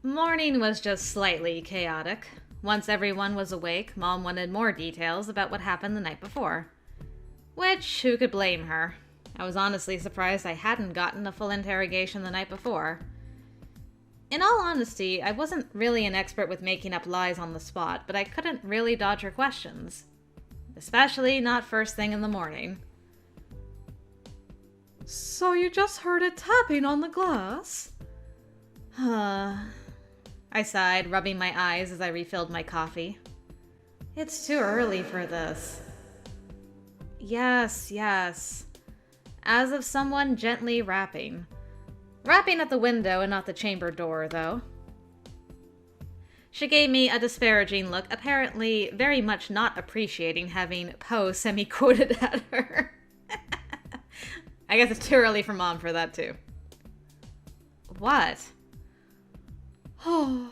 Morning was just slightly chaotic. Once everyone was awake, Mom wanted more details about what happened the night before. Which, who could blame her? I was honestly surprised I hadn't gotten a full interrogation the night before. In all honesty, I wasn't really an expert with making up lies on the spot, but I couldn't really dodge her questions. Especially not first thing in the morning. So you just heard it tapping on the glass? I sighed, rubbing my eyes as I refilled my coffee. It's too early for this. Yes. As of someone gently rapping. Rapping at the window and not the chamber door, though. She gave me a disparaging look, apparently very much not appreciating having Poe semi-quoted at her. I guess it's too early for Mom for that, too. What? Oh.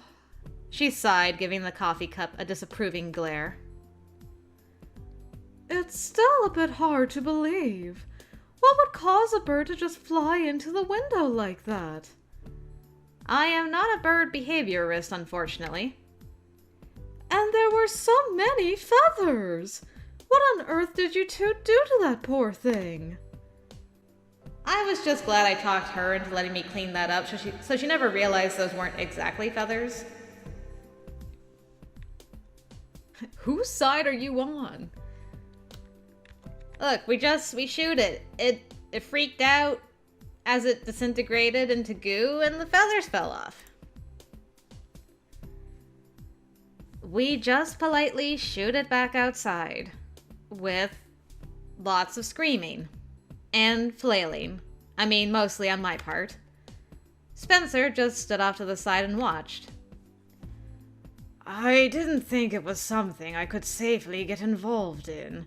She sighed, giving the coffee cup a disapproving glare. It's still a bit hard to believe. What would cause a bird to just fly into the window like that? I am not a bird behaviorist, unfortunately. And there were so many feathers! What on earth did you two do to that poor thing? I was just glad I talked her into letting me clean that up so she never realized those weren't exactly feathers. Whose side are you on? Look, we shoot it. It freaked out as it disintegrated into goo and the feathers fell off. We just politely shoot it back outside with lots of screaming and flailing. I mean, mostly on my part. Spencer just stood off to the side and watched. I didn't think it was something I could safely get involved in.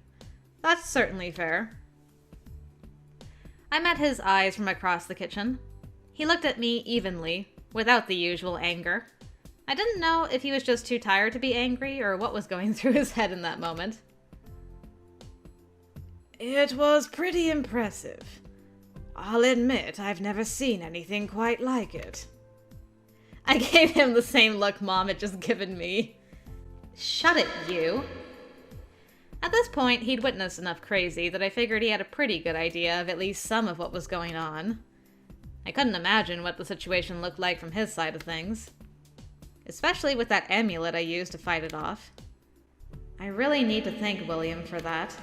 That's certainly fair. I met his eyes from across the kitchen. He looked at me evenly, without the usual anger. I didn't know if he was just too tired to be angry or what was going through his head in that moment. It was pretty impressive. I'll admit I've never seen anything quite like it. I gave him the same look Mom had just given me. Shut it, you. At this point, he'd witnessed enough crazy that I figured he had a pretty good idea of at least some of what was going on. I couldn't imagine what the situation looked like from his side of things. Especially with that amulet I used to fight it off. I really need to thank William for that.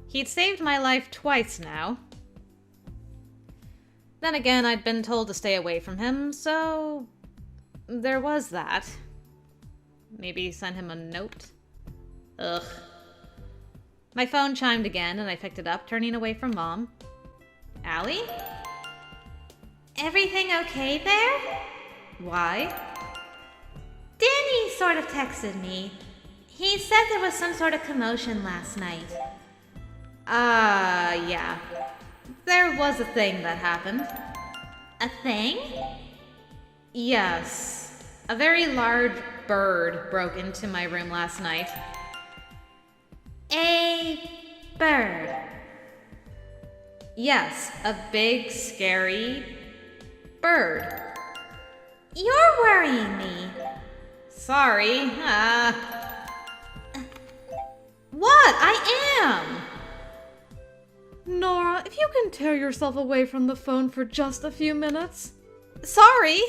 He'd saved my life twice now. Then again, I'd been told to stay away from him, so there was that. Maybe send him a note? Ugh. My phone chimed again, and I picked it up, turning away from Mom. Allie? Everything okay there? Why? Danny sort of texted me. He said there was some sort of commotion last night. Yeah. There was a thing that happened. A thing? Yes. A very large bird broke into my room last night. A bird? Yes, a big, scary bird. You're worrying me. Sorry. What? I am! Nora, if you can tear yourself away from the phone for just a few minutes. Sorry!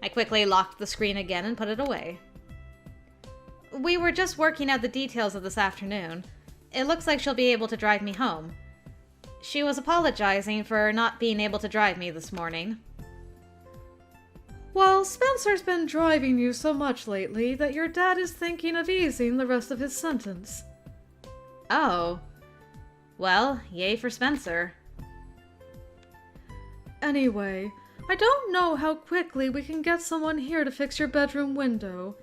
I quickly locked the screen again and put it away. We were just working out the details of this afternoon. It looks like she'll be able to drive me home. She was apologizing for not being able to drive me this morning. Well, Spencer's been driving you so much lately that your dad is thinking of easing the rest of his sentence. Oh. Well, yay for Spencer. Anyway, I don't know how quickly we can get someone here to fix your bedroom window.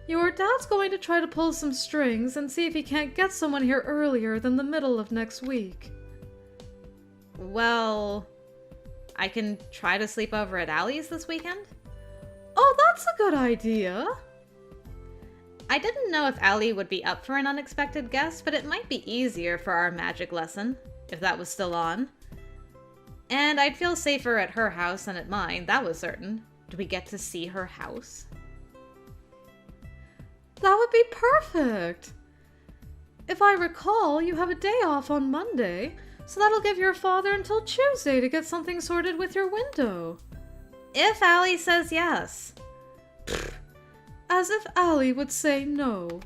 Your dad's going to try to pull some strings and see if he can't get someone here earlier than the middle of next week. Well, I can try to sleep over at Allie's this weekend? Oh, that's a good idea. I didn't know if Allie would be up for an unexpected guest, but it might be easier for our magic lesson, if that was still on. And I'd feel safer at her house than at mine, that was certain. Do we get to see her house? That would be perfect! If I recall, you have a day off on Monday, so that'll give your father until Tuesday to get something sorted with your window. If Allie says yes. As if Allie would say no.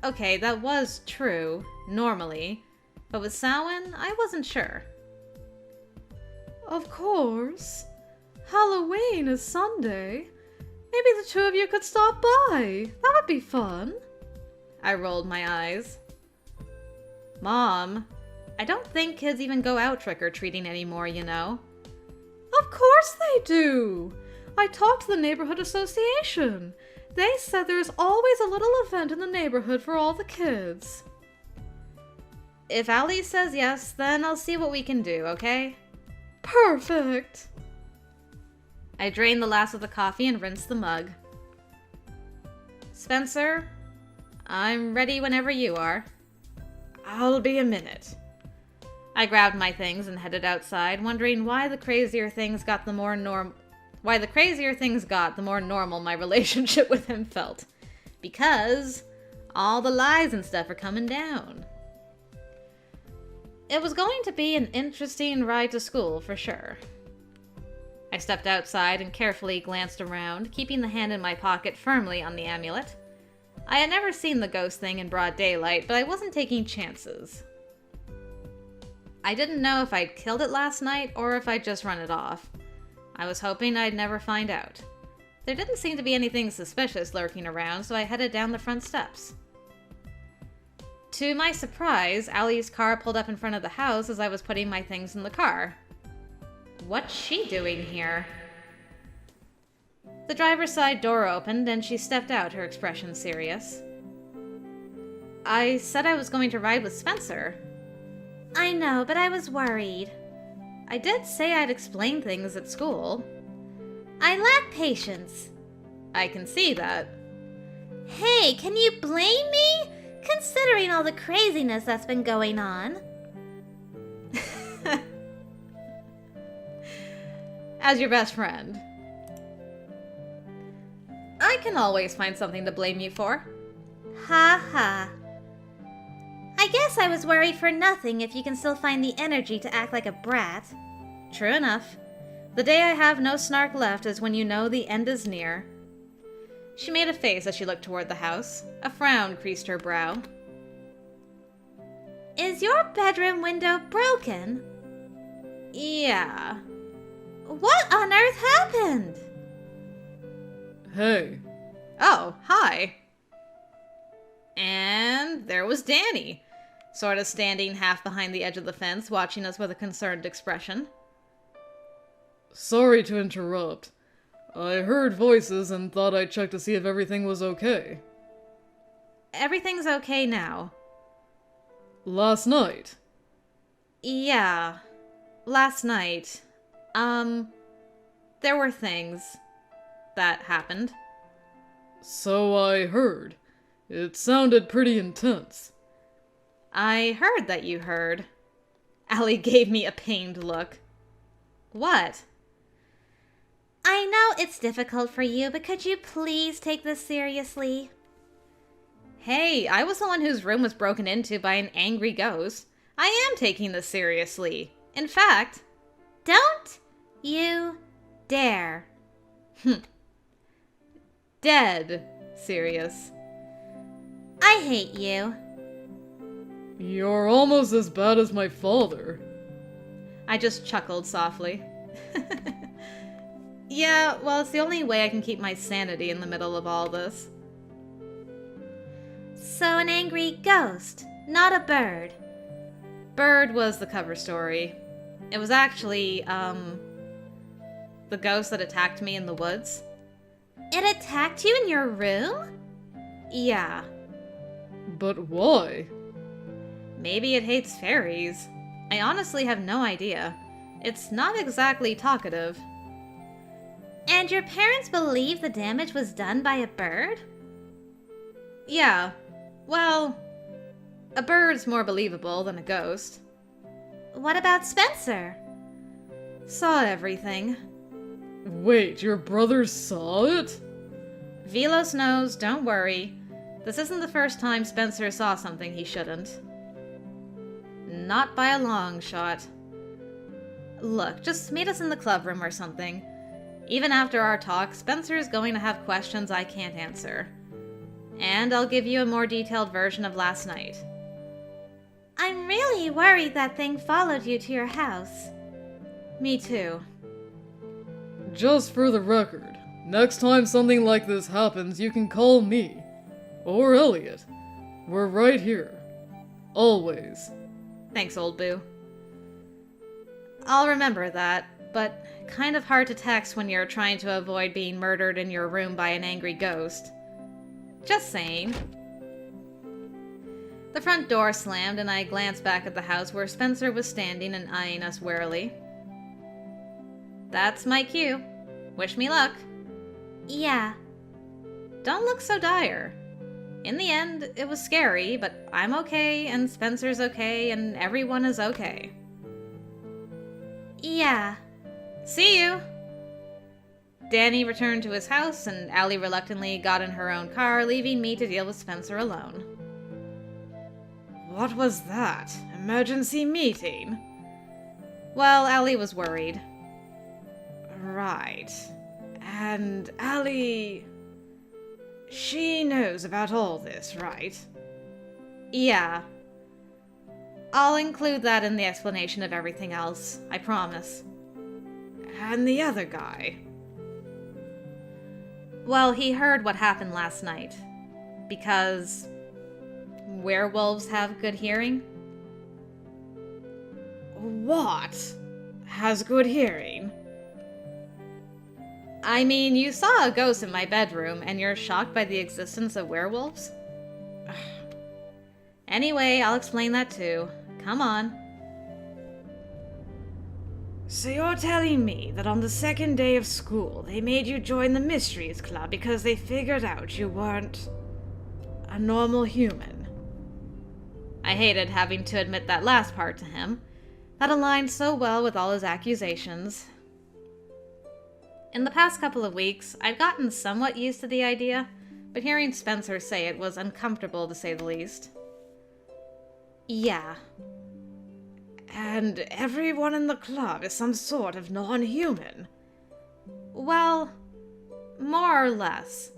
Okay, that was true, normally. But with Samhain, I wasn't sure. Of course. Halloween is Sunday. Maybe the two of you could stop by. That would be fun. I rolled my eyes. Mom, I don't think kids even go out trick-or-treating anymore, you know. Of course they do. I talked to the neighborhood association. They said there's always a little event in the neighborhood for all the kids. If Allie says yes, then I'll see what we can do, okay? Perfect. I drained the last of the coffee and rinsed the mug. Spencer, I'm ready whenever you are. I'll be a minute. I grabbed my things and headed outside, wondering why the crazier things got the more normal my relationship with him felt. Because all the lies and stuff are coming down. It was going to be an interesting ride to school, for sure. I stepped outside and carefully glanced around, keeping the hand in my pocket firmly on the amulet. I had never seen the ghost thing in broad daylight, but I wasn't taking chances. I didn't know if I'd killed it last night or if I'd just run it off. I was hoping I'd never find out. There didn't seem to be anything suspicious lurking around, so I headed down the front steps. To my surprise, Allie's car pulled up in front of the house as I was putting my things in the car. What's she doing here? The driver's side door opened and she stepped out, her expression serious. I said I was going to ride with Spencer. I know, but I was worried. I did say I'd explain things at school. I lack patience. I can see that. Hey, can you blame me? Considering all the craziness that's been going on. As your best friend. I can always find something to blame you for. Ha ha. I guess I was worried for nothing if you can still find the energy to act like a brat. True enough. The day I have no snark left is when you know the end is near. She made a face as she looked toward the house. A frown creased her brow. Is your bedroom window broken? Yeah. What on earth happened? Hey. Oh, hi. And there was Danny, sort of standing half behind the edge of the fence, watching us with a concerned expression. Sorry to interrupt. I heard voices and thought I'd check to see if everything was okay. Everything's okay now. Last night? Yeah. Last night. There were things that happened. So I heard. It sounded pretty intense. I heard that you heard. Allie gave me a pained look. What? I know it's difficult for you, but could you please take this seriously? Hey, I was the one whose room was broken into by an angry ghost. I am taking this seriously. In fact... Don't you dare. Dead serious. I hate you. You're almost as bad as my father. I just chuckled softly. Yeah, well, it's the only way I can keep my sanity in the middle of all this. So an angry ghost, not a bird. Bird was the cover story. It was actually, the ghost that attacked me in the woods. It attacked you in your room? Yeah. But why? Maybe it hates fairies. I honestly have no idea. It's not exactly talkative. And your parents believe the damage was done by a bird? Yeah. Well, a bird's more believable than a ghost. What about Spencer? Saw everything. Wait, your brother saw it? Vilos knows, don't worry. This isn't the first time Spencer saw something he shouldn't. Not by a long shot. Look, just meet us in the club room or something. Even after our talk, Spencer's going to have questions I can't answer. And I'll give you a more detailed version of last night. I'm really worried that thing followed you to your house. Me too. Just for the record, next time something like this happens, you can call me. Or Elliot. We're right here. Always. Thanks, old boo. I'll remember that, but kind of hard to text when you're trying to avoid being murdered in your room by an angry ghost. Just saying. The front door slammed and I glanced back at the house where Spencer was standing and eyeing us warily. That's my cue. Wish me luck. Yeah. Don't look so dire. In the end, it was scary, but I'm okay, and Spencer's okay, and everyone is okay. Yeah. See you! Danny returned to his house, and Allie reluctantly got in her own car, leaving me to deal with Spencer alone. What was that? Emergency meeting? Well, Allie was worried. Right. And Allie... She knows about all this, right? Yeah. I'll include that in the explanation of everything else, I promise. And the other guy? Well, he heard what happened last night. Because... werewolves have good hearing? What? Has good hearing? I mean, you saw a ghost in my bedroom, and you're shocked by the existence of werewolves? Anyway, I'll explain that too. Come on. So you're telling me that on the second day of school, they made you join the Mysteries Club because they figured out you weren't a normal human? I hated having to admit that last part to him. That aligned so well with all his accusations. In the past couple of weeks, I'd gotten somewhat used to the idea, but hearing Spencer say it was uncomfortable to say the least. Yeah. And everyone in the club is some sort of non-human? Well, more or less.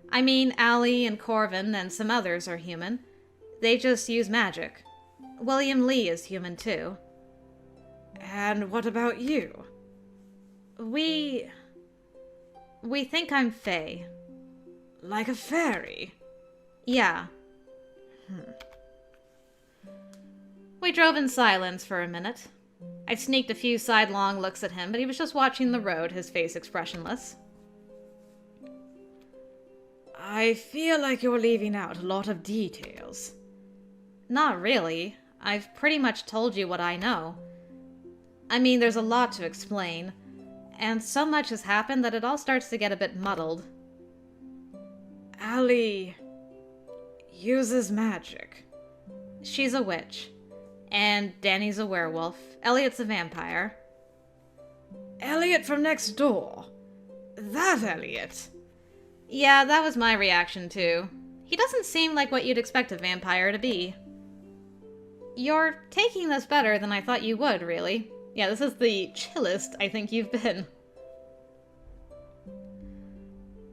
I mean, Allie and Corvin and some others are human. They just use magic. William Lee is human too. And what about you? We think I'm Fae. Like a fairy? Yeah. We drove in silence for a minute. I sneaked a few sidelong looks at him, but he was just watching the road, his face expressionless. I feel like you're leaving out a lot of details. Not really. I've pretty much told you what I know. I mean, there's a lot to explain. And so much has happened that it all starts to get a bit muddled. Allie uses magic. She's a witch. And Danny's a werewolf. Elliot's a vampire. Elliot from next door? That Elliot? Yeah, that was my reaction too. He doesn't seem like what you'd expect a vampire to be. You're taking this better than I thought you would, really. Yeah, this is the chillest I think you've been.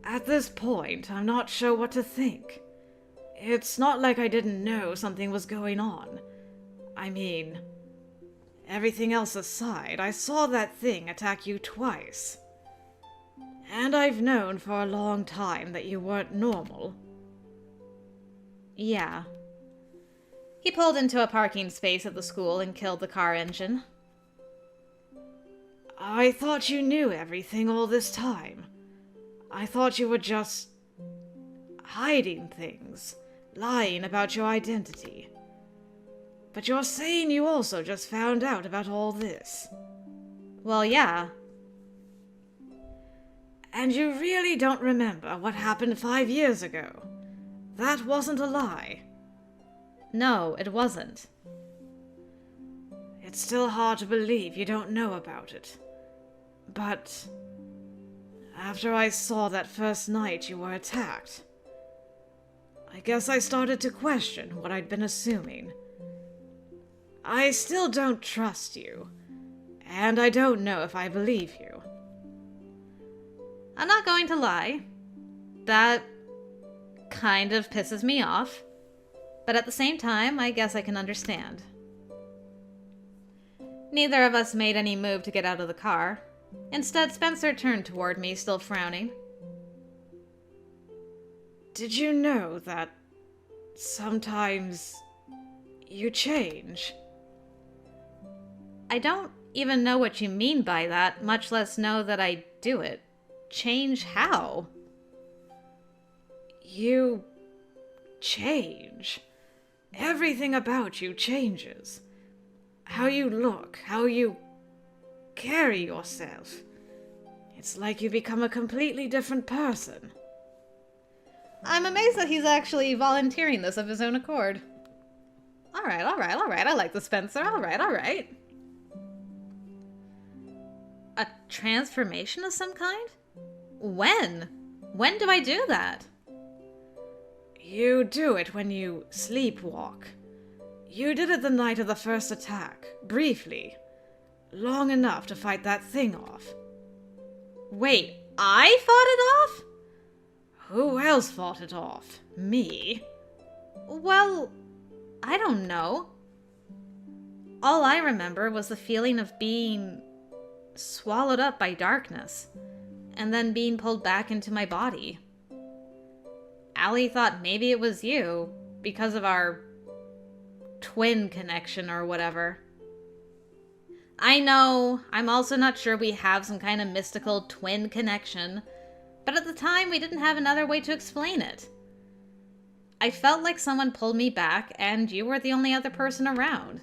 At this point, I'm not sure what to think. It's not like I didn't know something was going on. I mean, everything else aside, I saw that thing attack you twice. And I've known for a long time that you weren't normal. Yeah. He pulled into a parking space at the school and killed the car engine. I thought you knew everything all this time. I thought you were just hiding things, lying about your identity. But you're saying you also just found out about all this. Well, yeah. And you really don't remember what happened 5 years ago? That wasn't a lie. No, it wasn't. It's still hard to believe you don't know about it. But After I saw that first night you were attacked, I guess I started to question what I'd been assuming. I still don't trust you, and I don't know if I believe you. I'm not going to lie. That kind of pisses me off. But at the same time, I guess I can understand. Neither of us made any move to get out of the car. Instead, Spencer turned toward me, still frowning. Did you know that sometimes you change? I don't even know what you mean by that, much less know that I do it. Change how? You change. Everything about you changes. How you look, how you carry yourself. It's like you become a completely different person. I'm amazed that he's actually volunteering this of his own accord. Alright, I like the Spencer, alright. A transformation of some kind? When? When do I do that? You do it when you sleepwalk. You did it the night of the first attack, briefly. Long enough to fight that thing off. Wait, I fought it off? Who else fought it off? Me? Well, I don't know. All I remember was the feeling of being swallowed up by darkness, and then being pulled back into my body. Allie thought maybe it was you, because of our twin connection or whatever. I know, I'm also not sure we have some kind of mystical twin connection, but at the time we didn't have another way to explain it. I felt like someone pulled me back, and you were the only other person around.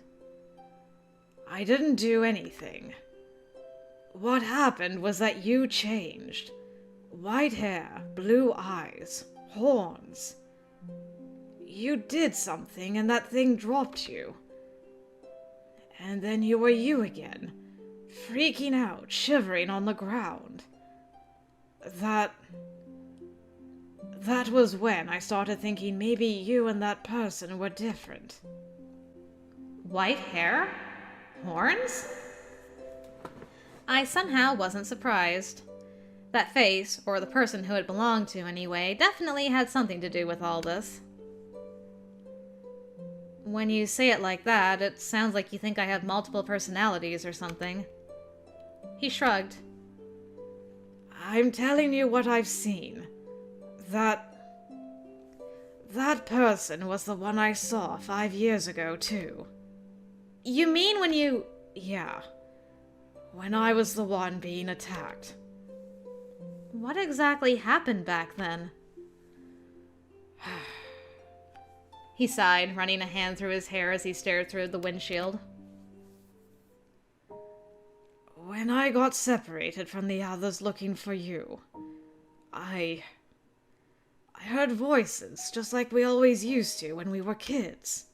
I didn't do anything. What happened was that you changed. White hair, blue eyes, horns. You did something and that thing dropped you. And then you were you again, freaking out, shivering on the ground. That was when I started thinking maybe you and that person were different. White hair? Horns? I somehow wasn't surprised. That face, or the person who it belonged to anyway, definitely had something to do with all this. When you say it like that, it sounds like you think I have multiple personalities or something. He shrugged. I'm telling you what I've seen. That person was the one I saw 5 years ago, too. You mean when you... Yeah. When I was the one being attacked. What exactly happened back then? He sighed, running a hand through his hair as he stared through the windshield. When I got separated from the others looking for you, I heard voices, just like we always used to when we were kids.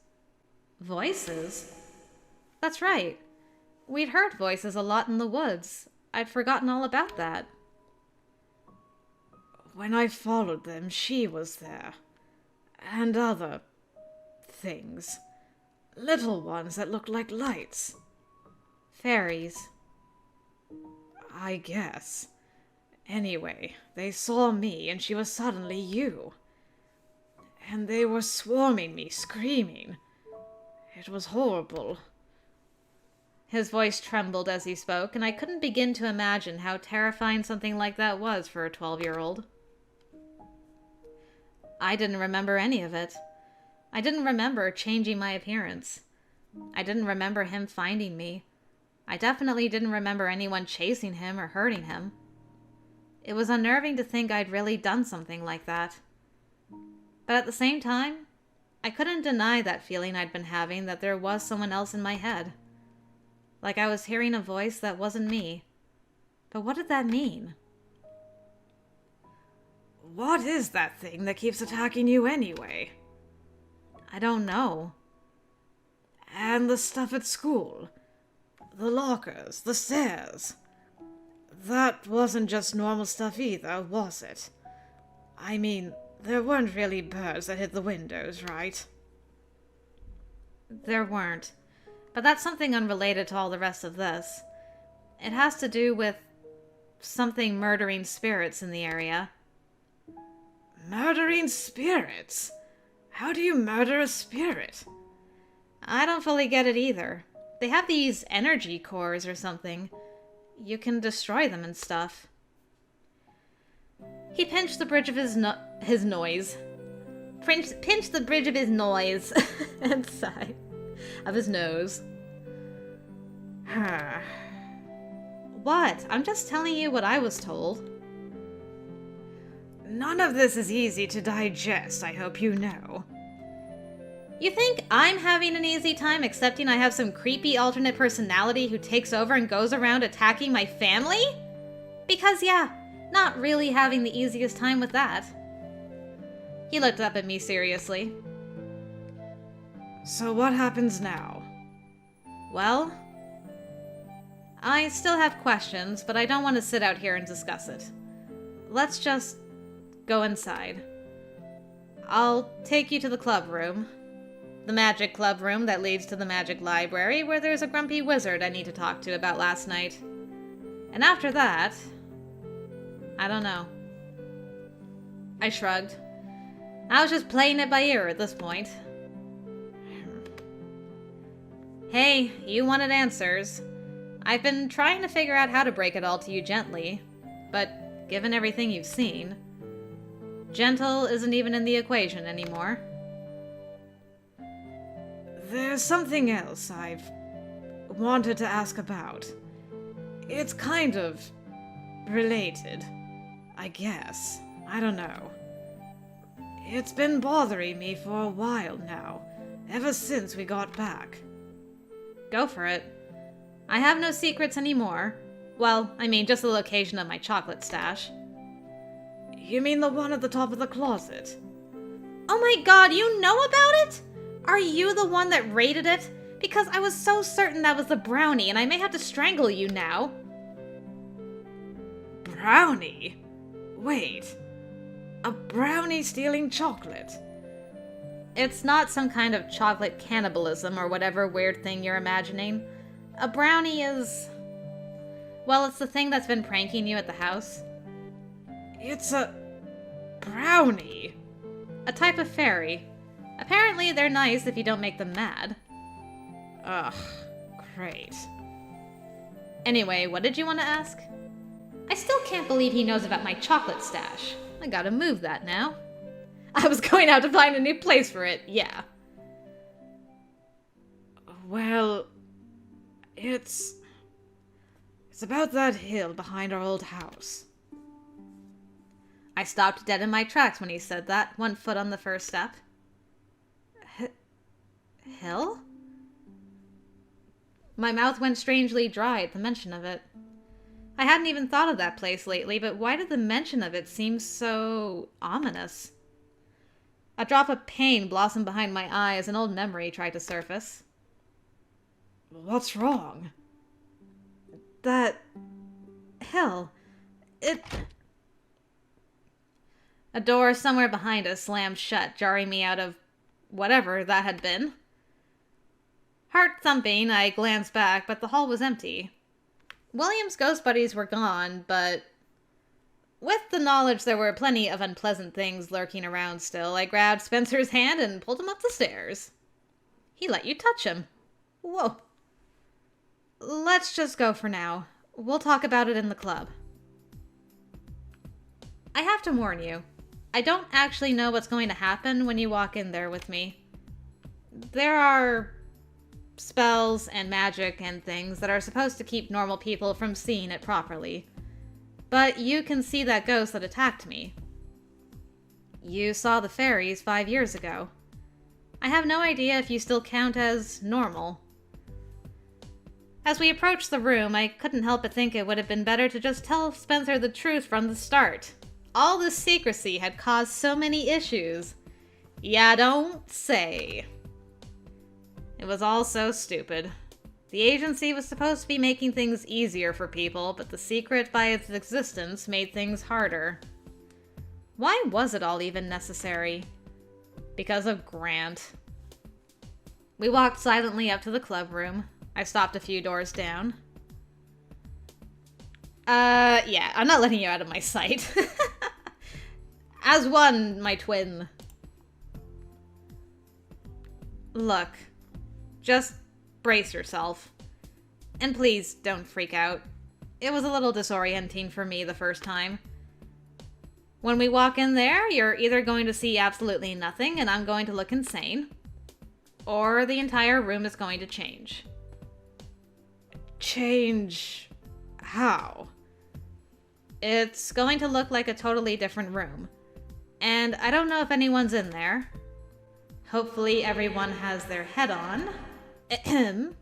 Voices? That's right. We'd heard voices a lot in the woods. I'd forgotten all about that. When I followed them, she was there. And other things. Little ones that looked like lights. Fairies. I guess. Anyway, they saw me and she was suddenly you. And they were swarming me, screaming. It was horrible. His voice trembled as he spoke, and I couldn't begin to imagine how terrifying something like that was for a 12-year-old. I didn't remember any of it. I didn't remember changing my appearance. I didn't remember him finding me. I definitely didn't remember anyone chasing him or hurting him. It was unnerving to think I'd really done something like that. But at the same time, I couldn't deny that feeling I'd been having that there was someone else in my head. Like I was hearing a voice that wasn't me. But what did that mean? What is that thing that keeps attacking you anyway? I don't know. And the stuff at school. The lockers, the stairs. That wasn't just normal stuff either, was it? I mean, there weren't really birds that hit the windows, right? There weren't. But that's something unrelated to all the rest of this. It has to do with something murdering spirits in the area. Murdering spirits? How do you murder a spirit? I don't fully get it either. They have these energy cores or something. You can destroy them and stuff. He pinched the bridge of his noise. Pinched the bridge of his noise and sighed. Of his nose. What? I'm just telling you what I was told. None of this is easy to digest, I hope you know. You think I'm having an easy time accepting I have some creepy alternate personality who takes over and goes around attacking my family? Because yeah, not really having the easiest time with that. He looked up at me seriously. So what happens now? Well, I still have questions, but I don't want to sit out here and discuss it. Let's just go inside. I'll take you to the club room. The magic club room that leads to the magic library, where there's a grumpy wizard I need to talk to about last night. And after that, I don't know. I shrugged. I was just playing it by ear at this point. Hey, you wanted answers. I've been trying to figure out how to break it all to you gently, but given everything you've seen, gentle isn't even in the equation anymore. There's something else I've wanted to ask about. It's kind of related, I guess. I don't know. It's been bothering me for a while now, ever since we got back. Go for it. I have no secrets anymore. Well, I mean, just the location of my chocolate stash. You mean the one at the top of the closet? Oh my god, you know about it? Are you the one that raided it? Because I was so certain that was the brownie, and I may have to strangle you now. Brownie? Wait. A brownie stealing chocolate? It's not some kind of chocolate cannibalism or whatever weird thing you're imagining. A brownie is... well, it's the thing that's been pranking you at the house. It's a... brownie? A type of fairy. Apparently they're nice if you don't make them mad. Ugh, great. Anyway, what did you want to ask? I still can't believe he knows about my chocolate stash. I gotta move that now. I was going out to find a new place for it, yeah. Well, it's about that hill behind our old house. I stopped dead in my tracks when he said that, one foot on the first step. Hill? My mouth went strangely dry at the mention of it. I hadn't even thought of that place lately, but why did the mention of it seem so ominous? A drop of pain blossomed behind my eye as an old memory tried to surface. What's wrong? That... hill. It... A door somewhere behind us slammed shut, jarring me out of whatever that had been. Heart thumping, I glanced back, but the hall was empty. William's ghost buddies were gone, but with the knowledge there were plenty of unpleasant things lurking around still, I grabbed Spencer's hand and pulled him up the stairs. He let you touch him. Whoa. Let's just go for now. We'll talk about it in the club. I have to warn you. I don't actually know what's going to happen when you walk in there with me. There are spells and magic and things that are supposed to keep normal people from seeing it properly. But you can see that ghost that attacked me. You saw the fairies 5 years ago. I have no idea if you still count as normal. As we approached the room, I couldn't help but think it would have been better to just tell Spencer the truth from the start. All this secrecy had caused so many issues. Ya don't say. It was all so stupid. The agency was supposed to be making things easier for people, but the secret by its existence made things harder. Why was it all even necessary? Because of Grant. We walked silently up to the club room. I stopped a few doors down. Yeah, I'm not letting you out of my sight. As one, my twin. Look, just brace yourself. And please don't freak out. It was a little disorienting for me the first time. When we walk in there, you're either going to see absolutely nothing and I'm going to look insane, or the entire room is going to change. Change how? It's going to look like a totally different room. And I don't know if anyone's in there. Hopefully everyone has their head on. Ahem.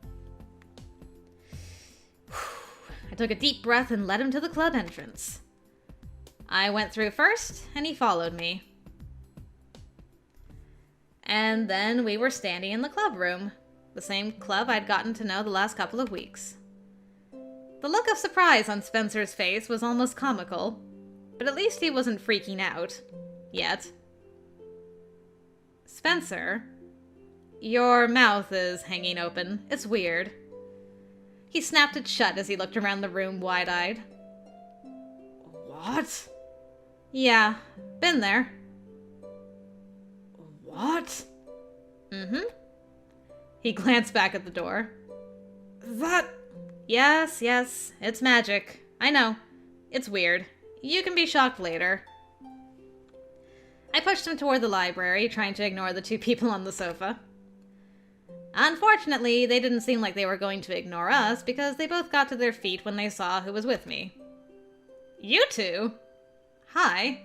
I took a deep breath and led him to the club entrance. I went through first, and he followed me. And then we were standing in the club room, the same club I'd gotten to know the last couple of weeks. The look of surprise on Spencer's face was almost comical, but at least he wasn't freaking out. Yet. Spencer, your mouth is hanging open. It's weird. He snapped it shut as he looked around the room wide-eyed. What? Yeah, been there. What? Mm-hmm. He glanced back at the door. That... Yes, it's magic. I know. It's weird. You can be shocked later. I pushed him toward the library, trying to ignore the two people on the sofa. Unfortunately, they didn't seem like they were going to ignore us, because they both got to their feet when they saw who was with me. You two? Hi.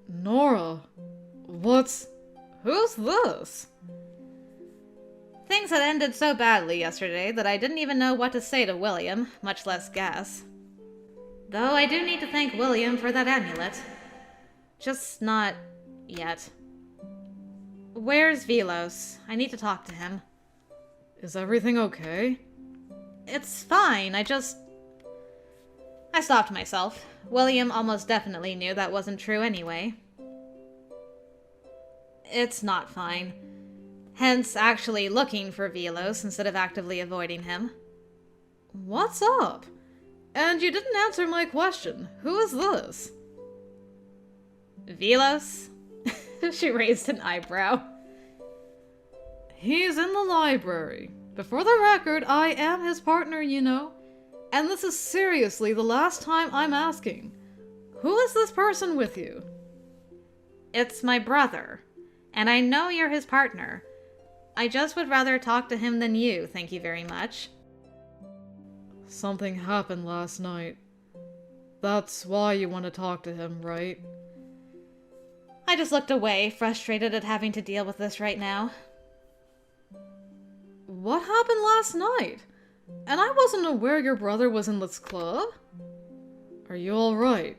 Nora, who's this? Things had ended so badly yesterday that I didn't even know what to say to William, much less guess. Though I do need to thank William for that amulet. Just not yet. Where's Vilos? I need to talk to him. Is everything okay? It's fine, I stopped myself. William almost definitely knew that wasn't true anyway. It's not fine. Hence, actually looking for Vilos instead of actively avoiding him. What's up? And you didn't answer my question. Who is this? Vilos? She raised an eyebrow. He's in the library. But for the record, I am his partner, you know. And this is seriously the last time I'm asking. Who is this person with you? It's my brother. And I know you're his partner. I just would rather talk to him than you, thank you very much. Something happened last night. That's why you want to talk to him, right? I just looked away, frustrated at having to deal with this right now. What happened last night? And I wasn't aware your brother was in this club? Are you alright?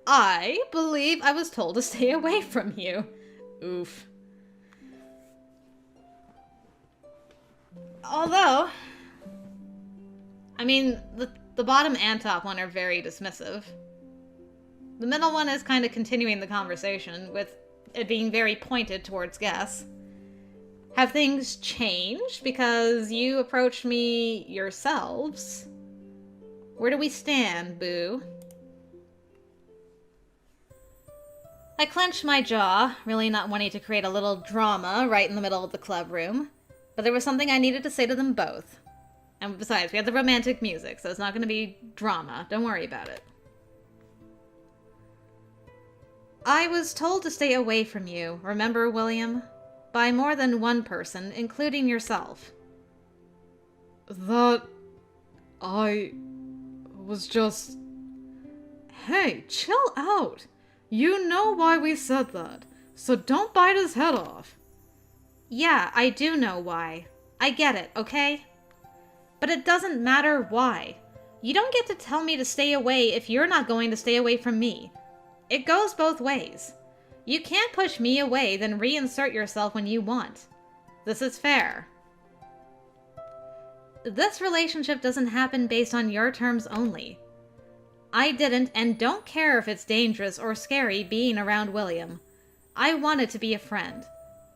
I believe I was told to stay away from you. Oof. Although, I mean, the bottom and top one are very dismissive. The middle one is kind of continuing the conversation, with it being very pointed towards Guess. Have things changed because you approached me yourselves? Where do we stand, boo? I clenched my jaw, really not wanting to create a little drama right in the middle of the club room, but there was something I needed to say to them both. And besides, we have the romantic music, so it's not going to be drama. Don't worry about it. I was told to stay away from you, remember, William? By more than one person, including yourself. That... I... was just... Hey, chill out! You know why we said that, so don't bite his head off. Yeah, I do know why. I get it, okay? But it doesn't matter why. You don't get to tell me to stay away if you're not going to stay away from me. It goes both ways. You can't push me away, then reinsert yourself when you want. This is fair. This relationship doesn't happen based on your terms only. I didn't and don't care if it's dangerous or scary being around William. I wanted to be a friend,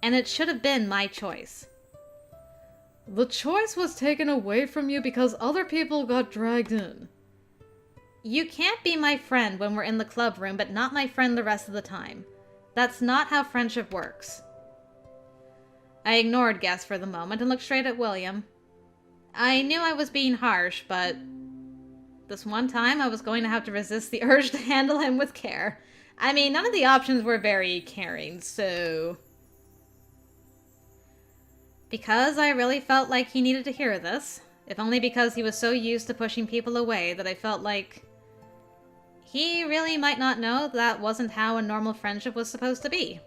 and it should have been my choice. The choice was taken away from you because other people got dragged in. You can't be my friend when we're in the club room, but not my friend the rest of the time. That's not how friendship works. I ignored Guess for the moment and looked straight at William. I knew I was being harsh, but this one time I was going to have to resist the urge to handle him with care. I mean, none of the options were very caring, so... Because I really felt like he needed to hear this, if only because he was so used to pushing people away that I felt like he really might not know that wasn't how a normal friendship was supposed to be.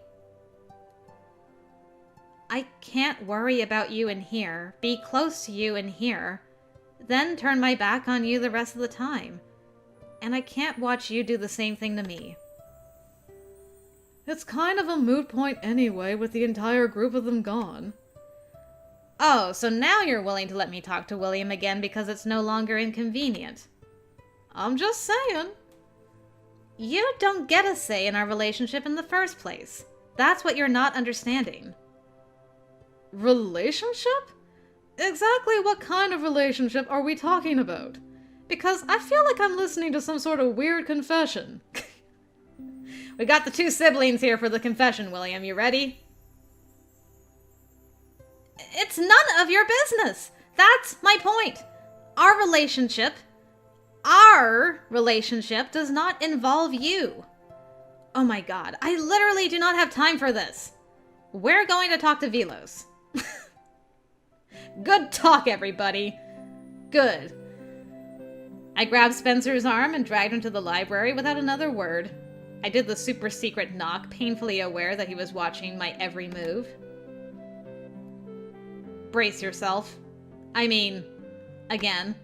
I can't worry about you in here, be close to you in here, then turn my back on you the rest of the time. And I can't watch you do the same thing to me. It's kind of a moot point anyway, with the entire group of them gone. Oh, so now you're willing to let me talk to William again because it's no longer inconvenient. I'm just saying. You don't get a say in our relationship in the first place. That's what you're not understanding. Relationship? Exactly what kind of relationship are we talking about? Because I feel like I'm listening to some sort of weird confession. We got the two siblings here for the confession, William. You ready? It's none of your business. That's my point. Our relationship does not involve you. Oh my god, I literally do not have time for this. We're going to talk to Vilos. Good talk, everybody. Good. I grabbed Spencer's arm and dragged him to the library without another word. I did the super secret knock, painfully aware that he was watching my every move. Brace yourself. I mean, again.